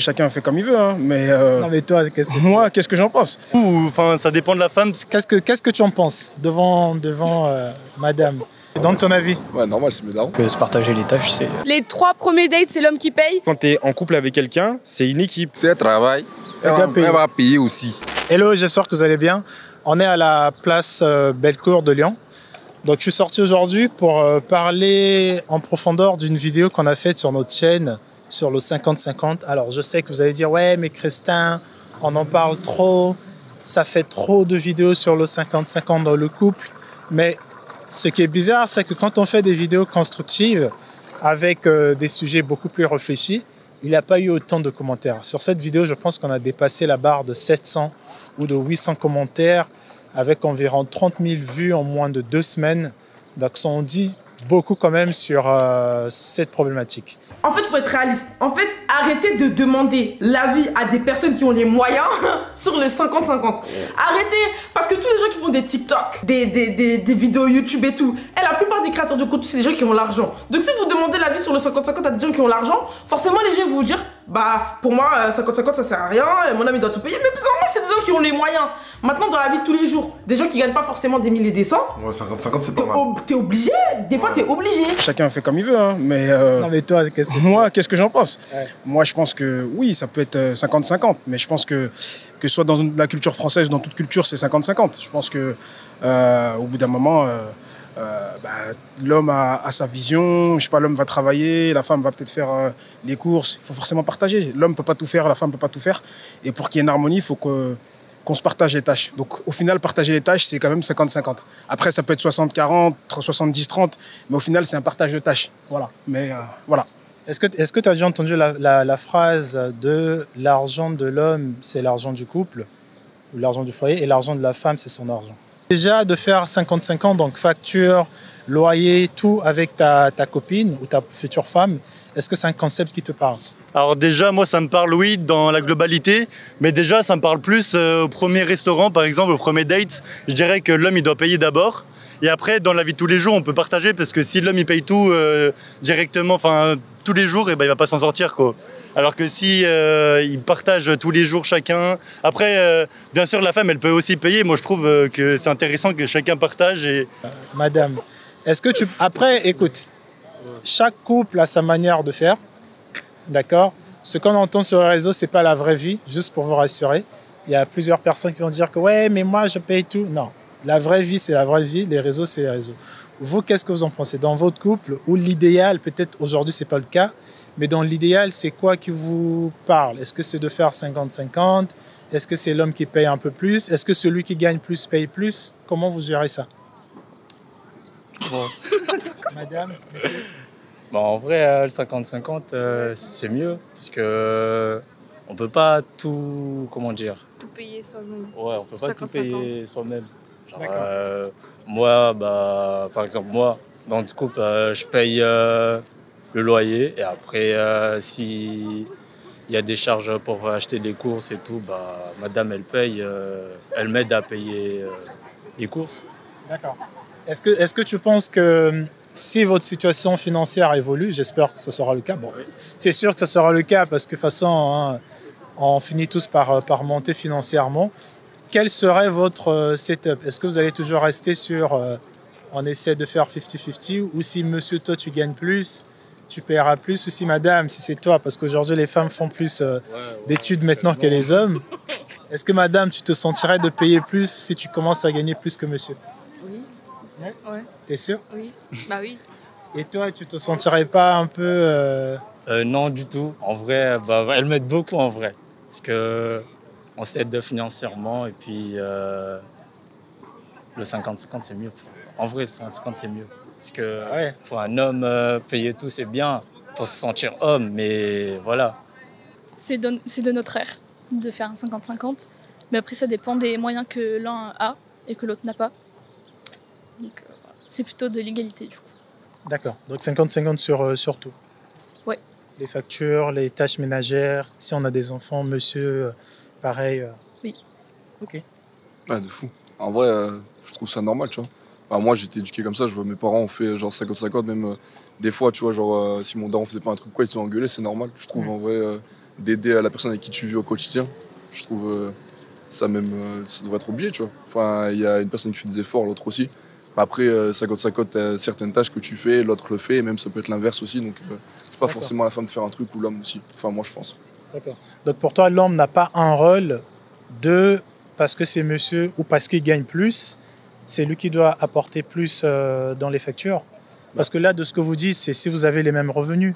Chacun fait comme il veut, hein, mais, Non mais toi, moi, qu'est-ce que j'en pense? Enfin, ça dépend de la femme. Qu'est-ce que tu en penses devant madame? Dans ton avis? Ouais, normal, c'est mes darons. Que se partager les tâches, c'est... Les 3 premiers dates, c'est l'homme qui paye. Quand tu es en couple avec quelqu'un, c'est une équipe. C'est un travail. Elle va payer aussi. Hello, j'espère que vous allez bien. On est à la place Bellecour de Lyon. Donc je suis sorti aujourd'hui pour parler en profondeur d'une vidéo qu'on a faite sur notre chaîne sur le 50-50. Alors je sais que vous allez dire ouais mais Christin, on en parle trop, ça fait trop de vidéos sur le 50-50 dans le couple. Mais ce qui est bizarre, c'est que quand on fait des vidéos constructives avec des sujets beaucoup plus réfléchis, il n'y a pas eu autant de commentaires. Sur cette vidéo, je pense qu'on a dépassé la barre de 700 ou de 800 commentaires avec environ 30 000 vues en moins de 2 semaines. Donc ça en dit beaucoup quand même sur cette problématique. En fait, il faut être réaliste. En fait, arrêtez de demander l'avis à des personnes qui ont les moyens sur le 50-50. Arrêtez, parce que tous les gens qui font des TikTok, des vidéos YouTube et tout, et la plupart des créateurs de contenu, c'est des gens qui ont l'argent. Donc si vous demandez l'avis sur le 50-50 à des gens qui ont l'argent, forcément les gens vont vous dire, bah pour moi 50-50 ça sert à rien, mon ami doit tout payer. Mais plus en moins c'est des gens qui ont les moyens. Maintenant dans la vie de tous les jours, des gens qui gagnent pas forcément des milliers et des cents. Ouais, 50-50 c'est pas mal. T'es obligé, des fois t'es obligé. Chacun fait comme il veut, hein, mais, Non mais toi, moi, qu'est-ce que j'en pense? Ouais. Moi, je pense que oui, ça peut être 50-50, mais je pense que ce soit dans la culture française, dans toute culture, c'est 50-50. Je pense que au bout d'un moment, l'homme a sa vision, je sais pas, l'homme va travailler, la femme va peut-être faire les courses, il faut forcément partager. L'homme peut pas tout faire, la femme peut pas tout faire, et pour qu'il y ait une harmonie, il faut qu'on se partage les tâches. Donc au final, partager les tâches, c'est quand même 50-50. Après, ça peut être 60-40, 70-30, mais au final, c'est un partage de tâches. Voilà. Mais voilà. Est-ce que tu as déjà entendu la phrase de l'argent de l'homme, c'est l'argent du couple, ou l'argent du foyer, et l'argent de la femme, c'est son argent? Déjà, de faire 50-50, donc facture, loyer, tout avec ta copine ou ta future femme, est-ce que c'est un concept qui te parle? Alors déjà, moi, ça me parle, oui, dans la globalité, mais déjà, ça me parle plus au premier restaurant, par exemple, au premier date. Je dirais que l'homme, il doit payer d'abord. Et après, dans la vie de tous les jours, on peut partager, parce que si l'homme, il paye tout directement, enfin, tous les jours, et ben, il va pas s'en sortir, quoi. Alors que si il partage tous les jours chacun... Après, bien sûr, la femme, elle peut aussi payer. Moi, je trouve que c'est intéressant que chacun partage. Et... Madame, est-ce que tu... Après, écoute, chaque couple a sa manière de faire. D'accord? Ce qu'on entend sur les réseaux, c'est pas la vraie vie, juste pour vous rassurer. Il y a plusieurs personnes qui vont dire que ouais, mais moi je paye tout. Non, la vraie vie, c'est la vraie vie, les réseaux, c'est les réseaux. Vous, qu'est-ce que vous en pensez? Dans votre couple, ou l'idéal, peut-être aujourd'hui c'est pas le cas, mais dans l'idéal, c'est quoi qui vous parle? Est-ce que c'est de faire 50-50? Est-ce que c'est l'homme qui paye un peu plus? Est-ce que celui qui gagne plus paye plus? Comment vous gérez ça? Bon. Madame, monsieur? Bon, en vrai, le 50-50, c'est mieux, parce que on peut pas tout, comment dire? Tout payer soi-même. Ouais, on peut pas tout 50-50. payer soi-même. Genre, moi, bah, par exemple, moi, dans le couple, je paye le loyer, et après, si il y a des charges pour acheter des courses et tout, bah, madame, elle paye, elle m'aide à payer les courses. D'accord. Est-ce que tu penses que si votre situation financière évolue, j'espère que ce sera le cas, bon, c'est sûr que ce sera le cas parce que de toute façon, hein, on finit tous par monter financièrement. Quel serait votre setup? Est-ce que vous allez toujours rester sur on essaie de faire 50-50 ou si monsieur, toi, tu gagnes plus, tu paieras plus ou si madame, si c'est toi, parce qu'aujourd'hui, les femmes font plus d'études maintenant que les hommes. Est-ce que madame, tu te sentirais de payer plus si tu commences à gagner plus que monsieur? Oui. Ouais. T'es sûr? Oui. Bah oui. Et toi, tu te sentirais pas un peu... Non, du tout. En vrai, bah, elle m'aide beaucoup en vrai. Parce que on s'aide financièrement et puis le 50-50 c'est mieux. En vrai, le 50-50 c'est mieux. Parce que pour un homme, payer tout c'est bien. Pour se sentir homme, mais voilà. C'est de notre ère de faire un 50-50. Mais après, ça dépend des moyens que l'un a et que l'autre n'a pas. Donc, voilà. C'est plutôt de l'égalité du coup. D'accord. Donc 50-50 sur tout. Ouais. Les factures, les tâches ménagères, si on a des enfants, monsieur, pareil. Oui. Ok. Ouais, de fou. En vrai, je trouve ça normal, tu vois. Bah, moi, j'ai été éduqué comme ça. Je vois mes parents ont fait genre 50-50. Même des fois, tu vois, genre si mon daron faisait pas un truc, quoi, ils se sont engueulés, c'est normal. Je trouve en vrai, d'aider la personne avec qui tu vis au quotidien. Je trouve ça même, ça devrait être obligé, tu vois. Enfin, il y a une personne qui fait des efforts, l'autre aussi. Après, 50-50, t'as certaines tâches que tu fais, l'autre le fait, et même ça peut être l'inverse aussi. Donc, c'est pas forcément à la femme de faire un truc ou l'homme aussi. Enfin, moi, je pense. D'accord. Donc, pour toi, l'homme n'a pas un rôle de parce que c'est monsieur ou parce qu'il gagne plus, c'est lui qui doit apporter plus dans les factures. Parce que là, de ce que vous dites, c'est si vous avez les mêmes revenus.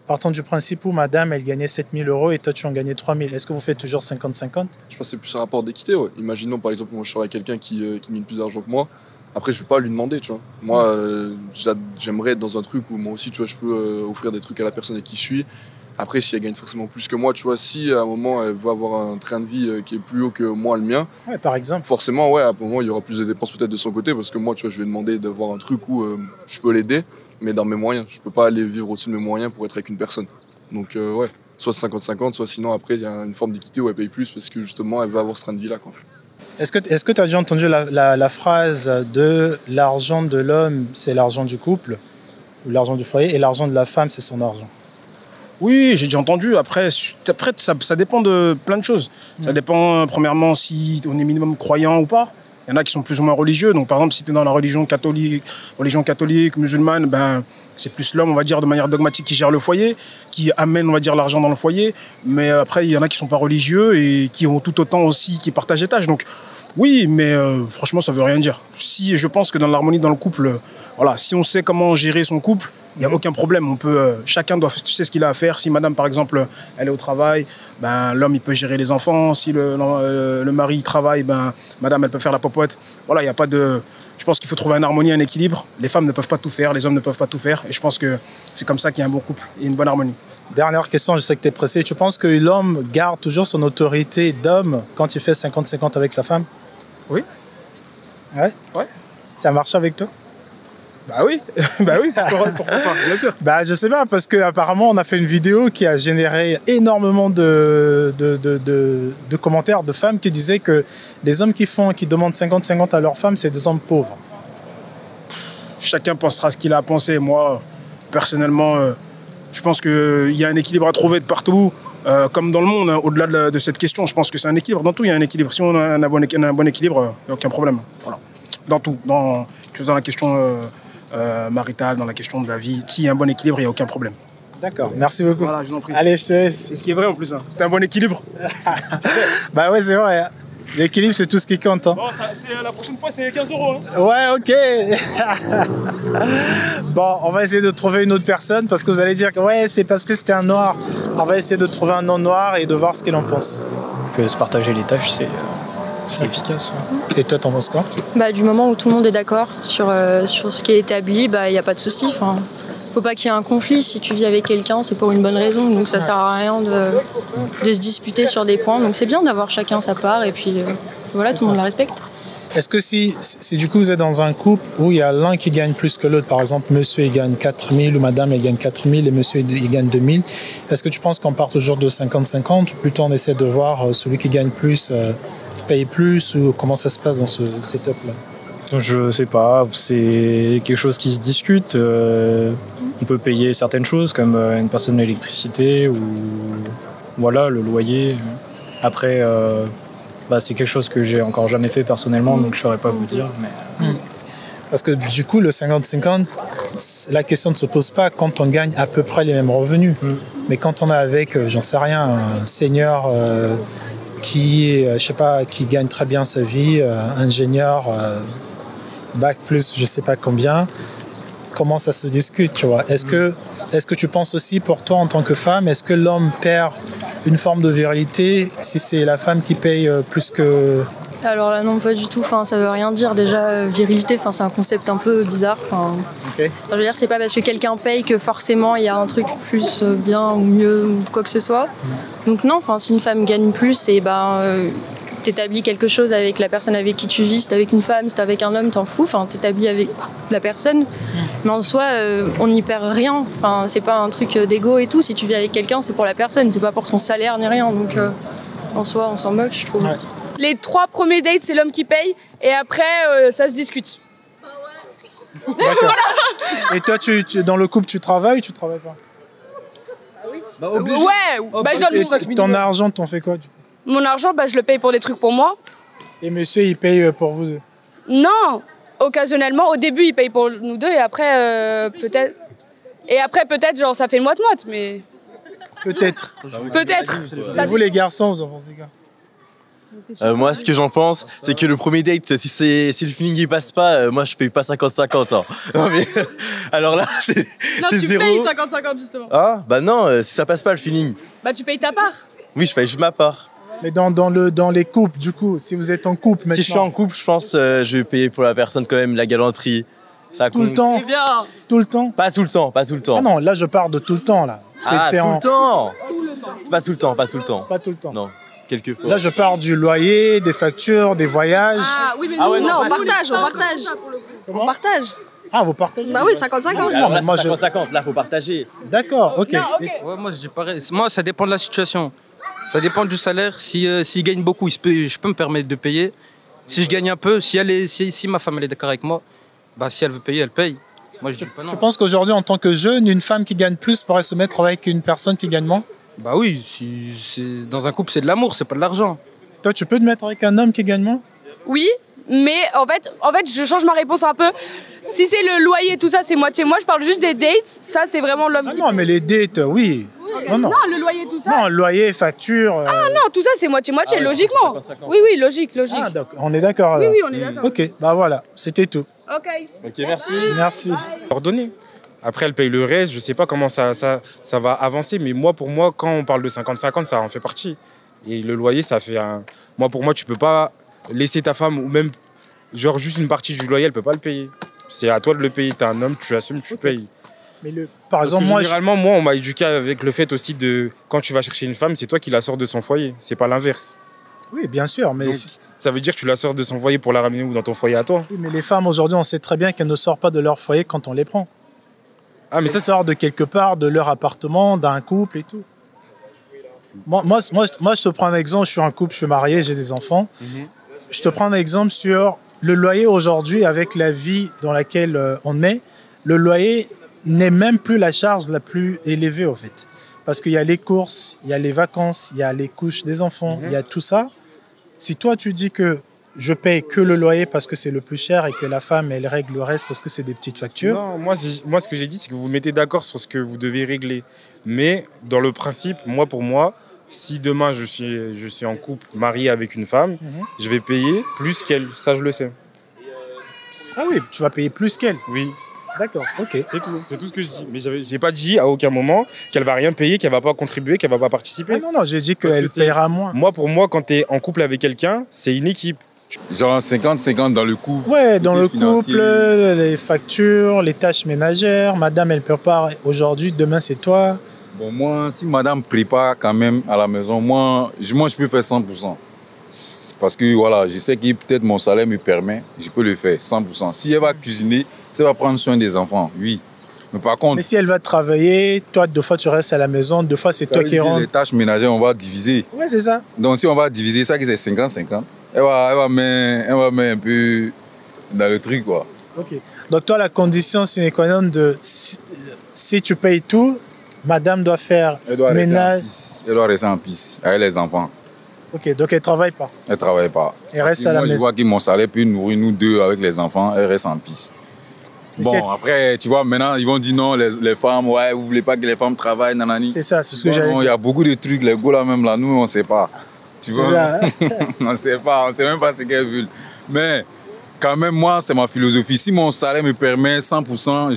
Partant du principe où madame, elle gagnait 7 000 € et toi, tu en gagnais 3 000. Est-ce que vous faites toujours 50-50? Je pense que c'est plus un rapport d'équité. Ouais. Imaginons, par exemple, moi, je serais quelqu'un qui gagne plus d'argent que moi. Après, je ne vais pas lui demander, tu vois. Moi, j'aimerais être dans un truc où moi aussi, tu vois, je peux offrir des trucs à la personne avec qui je suis. Après, si elle gagne forcément plus que moi, tu vois, si à un moment, elle va avoir un train de vie qui est plus haut que moi, le mien, ouais, par exemple. Forcément, ouais, à un moment, il y aura plus de dépenses peut-être de son côté, parce que moi, tu vois, je vais demander d'avoir un truc où je peux l'aider, mais dans mes moyens. Je peux pas aller vivre au-dessus de mes moyens pour être avec une personne. Donc, ouais, soit 50-50, soit sinon, après, il y a une forme d'équité où elle paye plus, parce que justement, elle va avoir ce train de vie-là, quoi. Est-ce que tu as déjà entendu la phrase de l'argent de l'homme, c'est l'argent du couple, ou l'argent du foyer, et l'argent de la femme, c'est son argent? Oui, j'ai déjà entendu. Après ça dépend de plein de choses. Ça dépend, premièrement, si on est minimum croyant ou pas. Il y en a qui sont plus ou moins religieux. Donc, par exemple, si tu es dans la religion catholique, musulmane, ben, c'est plus l'homme, on va dire, de manière dogmatique, qui gère le foyer, qui amène, on va dire, l'argent dans le foyer. Mais après, il y en a qui ne sont pas religieux et qui ont tout autant aussi, qui partagent les tâches. Donc, oui, mais franchement, ça ne veut rien dire. Si je pense que dans l'harmonie dans le couple, voilà, si on sait comment gérer son couple, il n'y a aucun problème. On peut, chacun sait ce qu'il a à faire. Si madame, par exemple, elle est au travail, ben, l'homme, il peut gérer les enfants. Si le mari travaille, ben, madame, elle peut faire la popote. Voilà, il n'y a pas de... Je pense qu'il faut trouver une harmonie, un équilibre. Les femmes ne peuvent pas tout faire, les hommes ne peuvent pas tout faire. Et je pense que c'est comme ça qu'il y a un bon couple et une bonne harmonie. Dernière question, je sais que tu es pressé. Tu penses que l'homme garde toujours son autorité d'homme quand il fait 50-50 avec sa femme? Oui. Ouais? Ouais. Ça marche avec toi? Bah oui, bah oui, pourquoi pas, bien sûr. Bah je sais pas, parce qu'apparemment on a fait une vidéo qui a généré énormément de commentaires de femmes qui disaient que les hommes qui demandent 50-50 à leurs femmes, c'est des hommes pauvres. Chacun pensera ce qu'il a à penser. Moi, personnellement, je pense qu'il y a un équilibre à trouver de partout, comme dans le monde, hein, au-delà de cette question. Je pense que c'est un équilibre. Dans tout, il y a un équilibre. Si on a un bon équilibre, il n'y a aucun problème. Voilà. Dans tout, dans la question... maritale, dans la question de la vie. S'il y a un bon équilibre, il n'y a aucun problème. D'accord, merci beaucoup. Voilà, je vous en prie. Allez, je te laisse. Et ce qui est vrai en plus, hein. C'était un bon équilibre. Bah ouais, c'est vrai. L'équilibre, c'est tout ce qui compte. Hein. Bon, la prochaine fois, c'est 15 €. Hein. Ouais, ok. Bon, on va essayer de trouver une autre personne parce que vous allez dire que ouais, c'est parce que c'était un noir. On va essayer de trouver un non-noir et de voir ce qu'il en pense. Que se partager les tâches, c'est efficace. Et toi, t'en penses quoi? Bah, du moment où tout le monde est d'accord sur ce qui est établi, il n'y a pas de souci. Enfin, faut pas qu'il y ait un conflit. Si tu vis avec quelqu'un, c'est pour une bonne raison. Donc ça sert à rien de se disputer sur des points. Donc c'est bien d'avoir chacun sa part et puis voilà, tout le monde la respecte. Est-ce que si du coup vous êtes dans un couple où il y a l'un qui gagne plus que l'autre, par exemple monsieur il gagne 4 000 ou madame elle gagne 4 000 et monsieur il gagne 2 000, est-ce que tu penses qu'on part toujours de 50-50 ou plutôt on essaie de voir celui qui gagne plus paye plus ou comment ça se passe dans ce setup-là? Je sais pas, c'est quelque chose qui se discute. On peut payer certaines choses comme une personne d'électricité ou voilà, le loyer. Après, c'est quelque chose que j'ai encore jamais fait personnellement, donc je saurais pas vous dire. Mais... Parce que du coup, le 50-50, la question ne se pose pas quand on gagne à peu près les mêmes revenus. Mais quand on est avec, j'en sais rien, un senior qui gagne très bien sa vie, ingénieur, bac plus je sais pas combien, comment ça se discute, tu vois? Est-ce que tu penses aussi pour toi en tant que femme, est-ce que l'homme perd une forme de virilité si c'est la femme qui paye plus que... Alors là non, pas du tout, ça veut rien dire. Déjà, virilité, c'est un concept un peu bizarre. Okay. Je veux dire, c'est pas parce que quelqu'un paye que forcément il y a un truc plus bien ou mieux ou quoi que ce soit. Donc non, si une femme gagne plus, t'établis quelque chose avec la personne avec qui tu vis. Si t'es avec une femme, si t'es avec un homme, t'en fous. T'établis avec la personne. Mais en soi, on n'y perd rien. C'est pas un truc d'égo et tout. Si tu vis avec quelqu'un, c'est pour la personne. C'est pas pour son salaire ni rien. Donc en soi, on s'en moque, je trouve. Ouais. Les 3 premiers dates, c'est l'homme qui paye. Et après, ça se discute. D'accord. Et toi, dans le couple, tu travailles ou tu travailles pas? Ouais, bah, je donne Ton argent, t'en fais quoi du coup? mon argent, bah, je le paye pour des trucs pour moi. Et monsieur, il paye pour vous deux? Non, occasionnellement, au début, il paye pour nous deux et après, peut-être. Et après, peut-être, genre, ça fait moite-moite, mais. Peut-être. Peut-être. Et vous, les garçons, vous en pensez quoi? Moi, ce que j'en pense, c'est que le premier date, si le feeling il passe pas, moi je paye pas 50-50. Hein. Non, mais, alors là, c'est zéro. Non, tu payes 50-50 justement. Ah, bah non, si ça passe pas le feeling. Bah, tu payes ta part. Oui, je paye juste ma part. Mais dans les couples, du coup, si vous êtes en couple maintenant. Si je suis en couple, je pense je vais payer pour la personne quand même la galanterie. Ça tout le temps. C'est bien. Tout le temps. Pas tout le temps, pas tout le temps. Ah non, là je parle de tout le temps là. Ah, tout le temps. Pas tout le temps, pas tout le temps. Pas tout le temps. Non, quelques fois. Là je parle du loyer, des factures, des voyages. Ah oui, mais ouais, non, on partage. On partage. Ah, vous partagez? Bah oui, 50-50. Alors là, c'est 50-50, là faut partager. D'accord, ok. Non, ok. Ouais, moi je dis pareil. Moi ça dépend de la situation. Ça dépend du salaire. S'il gagne beaucoup, je peux me permettre de payer. Si je gagne un peu, si ma femme elle est d'accord avec moi, bah si elle veut payer, elle paye. Moi je dis pas non. Tu penses qu'aujourd'hui, en tant que jeune, une femme qui gagne plus pourrait se mettre avec une personne qui gagne moins? Bah oui, dans un couple c'est de l'amour, c'est pas de l'argent. Toi, tu peux te mettre avec un homme qui gagne moins? Oui, mais en fait, je change ma réponse un peu. Si c'est le loyer, tout ça, c'est moitié. Moi, je parle juste des dates. Ça, c'est vraiment l'homme Ah qui. non, mais les dates, oui. Non, le loyer, tout ça. Non, loyer, facture. Ah non, tout ça, c'est moitié-moitié, Ah ouais, logiquement. 50-50. Oui, logique. Ah, donc, on est d'accord. Oui, alors. oui, on est d'accord. Ok, bah voilà, c'était tout. Ok. Ok, merci. Merci. Ordonné. Après, elle paye le reste. Je sais pas comment ça va avancer, mais pour moi, quand on parle de 50-50, ça en fait partie. Et le loyer, ça fait un. Pour moi, tu peux pas laisser ta femme ou même genre juste une partie du loyer, elle peut pas le payer. C'est à toi de le payer. T'es un homme, tu assumes, tu payes. Mais par exemple, moi, généralement, moi, on m'a éduqué avec le fait aussi de quand tu vas chercher une femme, c'est toi qui la sors de son foyer. C'est pas l'inverse. Oui, bien sûr, mais Donc, ça veut dire que tu la sors de son foyer pour la ramener où dans ton foyer à toi. oui, mais les femmes aujourd'hui, on sait très bien qu'elles ne sortent pas de leur foyer quand on les prend. Ah, mais Elles sortent de quelque part, de leur appartement, d'un couple et tout. Moi, je te prends un exemple. Je suis en couple, je suis marié, j'ai des enfants. Je te prends un exemple sur le loyer aujourd'hui, avec la vie dans laquelle on est. Le loyer n'est même plus la charge la plus élevée, au fait. Parce qu'il y a les courses, il y a les vacances, il y a les couches des enfants, il y a tout ça. Si toi, tu dis que je paye que le loyer parce que c'est le plus cher et que la femme, elle règle le reste parce que c'est des petites factures. Non, moi, ce que j'ai dit, c'est que vous vous mettez d'accord sur ce que vous devez régler. Mais dans le principe, pour moi, si demain je suis en couple, marié avec une femme, je vais payer plus qu'elle. Ça, je le sais. Ah oui, tu vas payer plus qu'elle. Oui. D'accord, ok. C'est tout ce que je dis. Mais j'ai pas dit à aucun moment qu'elle va rien payer, qu'elle va pas contribuer, qu'elle va pas participer. Ah non, j'ai dit qu'elle paiera moins. Pour moi, quand tu es en couple avec quelqu'un, c'est une équipe. Genre 50-50 dans le couple. Ouais, dans le couple, les factures, les tâches ménagères. Madame, elle prépare aujourd'hui, demain, c'est toi. Bon, moi, si madame prépare quand même à la maison, moi je peux faire 100%. Parce que voilà, je sais que peut-être mon salaire me permet, je peux le faire 100%. Si elle va cuisiner, si elle va prendre soin des enfants, oui. Mais par contre... Mais si elle va travailler, toi, deux fois, tu restes à la maison, deux fois, c'est toi qui rentres. Les tâches ménagères, on va diviser. Ouais, c'est ça. Donc, si on va diviser ça, c'est 50-50, elle va mettre un peu dans le truc, quoi. Ok. Donc, toi, la condition sine qua non de... Si tu payes tout, madame doit faire ménage. Elle doit rester en piste avec les enfants. Ok, donc elle ne travaille pas. Elle ne travaille pas. Elle reste à la maison. Je vois que mon salaire peut nourrir nous deux avec les enfants, elle reste en piste. Bon, après, tu vois, maintenant, ils vont dire non, les femmes, ouais, vous ne voulez pas que les femmes travaillent, nanani. C'est ça, c'est ce que j'allais dire. Il y a beaucoup de trucs, les gars là même, là, nous, on ne sait pas. Tu vois, on ne sait pas, on ne sait même pas ce qu'elles veulent. Mais quand même, moi, c'est ma philosophie. Si mon salaire me permet 100%,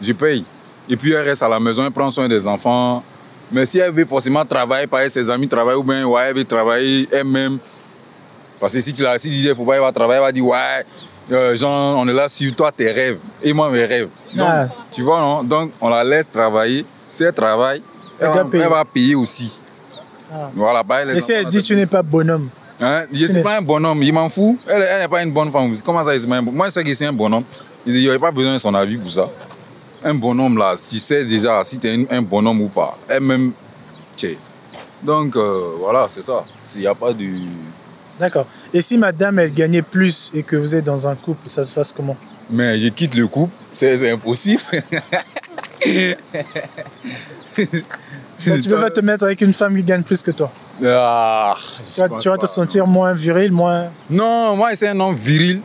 je paye. Et puis, elle reste à la maison, elle prend soin des enfants. Mais si elle veut forcément travailler, par ses amis travaillent, ou bien ouais, elle veut travailler elle-même. Parce que si tu dis qu'il faut pas, elle va travailler, elle va dire ouais, genre, on est là sur toi, tes rêves. Et moi, mes rêves. Donc, tu vois, non? Donc, on la laisse travailler. Si elle travaille, elle va payer aussi. Ah. Voilà, mais si elle dit tu n'es pas bonhomme. Hein? Je ne suis pas un bonhomme, il m'en fout. Elle n'est pas une bonne femme. Comment ça, moi, je sais que c'est un bonhomme. Il n'y aurait pas besoin de son avis pour ça. Un bonhomme là, tu sais déjà si tu es un bonhomme ou pas. Elle-même, tu donc voilà, c'est ça. Il n'y a pas de... D'accord. Et si madame, elle gagnait plus et que vous êtes dans un couple, ça se passe comment? Mais je quitte le couple, c'est impossible. Donc, tu peux pas te mettre avec une femme qui gagne plus que toi. Ah, Tu vas te sentir moins viril, moins... Non, moi, c'est un homme viril.